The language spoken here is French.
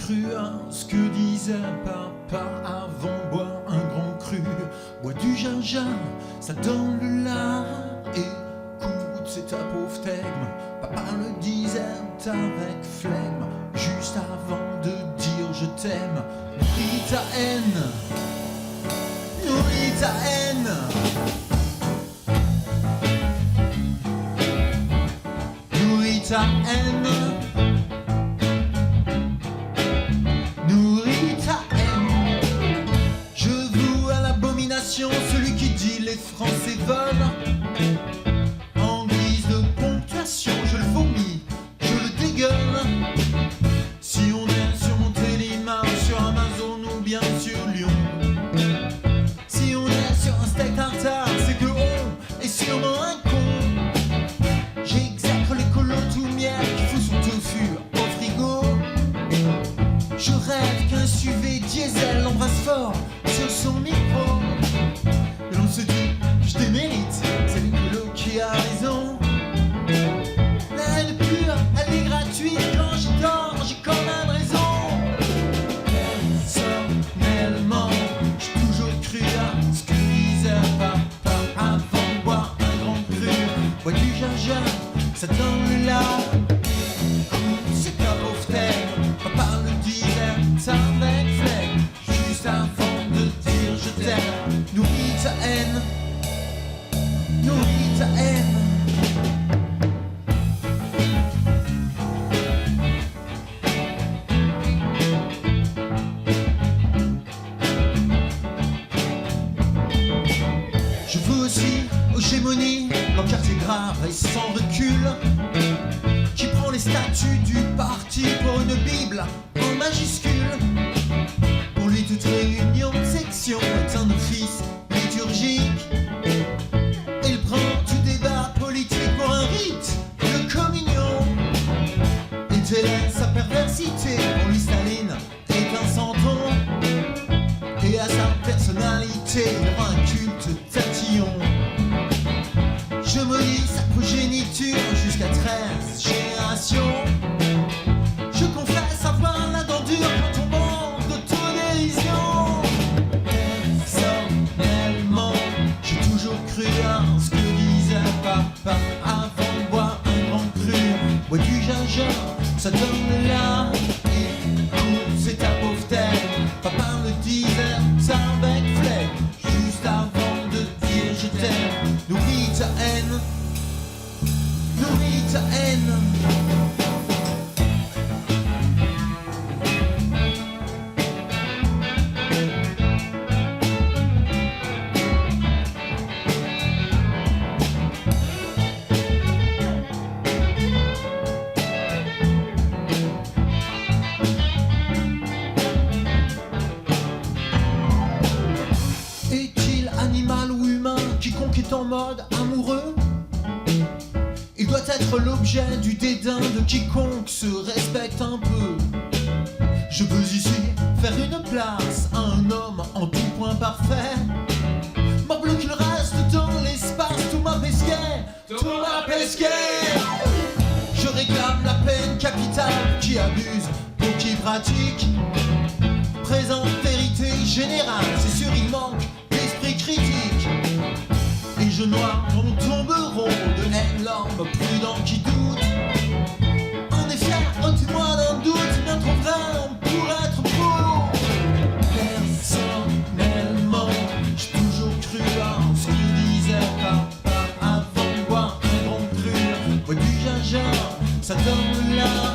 cru à ce que disait papa avant boire un grand cru. Bois du gingembre, ça donne le lard. Écoute, c'est ta pauvre thème. Papa le disait avec flemme, juste avant de dire je t'aime. Nourris ta haine, nourris ta haine. Nourris ta haine. Nourris ta haine. Je voue à l'abomination celui qui dit les Français volent. En guise de ponctuation, je le vomis, je le dégueule. Si on est sur Montélimar, sur Amazon ou bien sur Lyon, si on est sur un steak tartare, c'est que on est sûrement un con. J'exècre les colos tout miel qui fout son tofu au frigo. Je rêve qu'un SUV diesel l'embrasse fort sur son micro. Et l'on se dit que je démérite, c'est l'écolo qui a raison. La haine pure, elle est gratuite, quand je dors, j'ai quand même raison. Personnellement, j'ai toujours cru à ce que disait papa avant de boire un grand cru. Bois du gingembre, ça donne le lard. C'est ta pauvre thème, papa le disait avec flemme, juste avant de dire je t'aime. Nourris ta haine, nourris ta haine. Je veux aussi aux gémonies, l'encarté grave et sans recul, qui prend les statuts du parti pour une bible en majuscule. Pour lui toute réunion de section est un office liturgique. Il prend tout débat politique pour un rite de communion. Il délaisse sa perversité, pour lui Staline est un santon. Et à sa personnalité, il aura un culte tatillon. Je maudis sa progéniture jusqu'à 13 générations. Je confesse avoir la dent dure quand on manque d'autodérision. Personnellement, j'ai toujours cru à ce que disait papa avant de boire un grand cru. Bois du gingembre, ça donne le lard. Écoute, c'est ta pauvre tête, papa le disait avec flemme, juste avant de dire je t'aime. Nourris ta haine, nourris ta haine. Est-il animal ou humain, quiconque est en mode amoureux? Il doit être l'objet du dédain de quiconque se respecte un peu. Je veux ici faire une place à un homme en tout point parfait. Morbleu qu'il reste dans l'espace, Thomas Pesquet, Thomas Pesquet. Je réclame la peine capitale qui abuse pour qui pratique. Présente vérité générale, c'est sûr il manque d'esprit critique. Et je noie mon tombereau de haine l'homme prudent qui doute. On est fier, ôte-moi d'un doute, bien trop vrai pour être beau. Personnellement, j'ai toujours cru à ce qu'il disait papa avant de boire un grand cru. Bois du gingembre, ça donne là.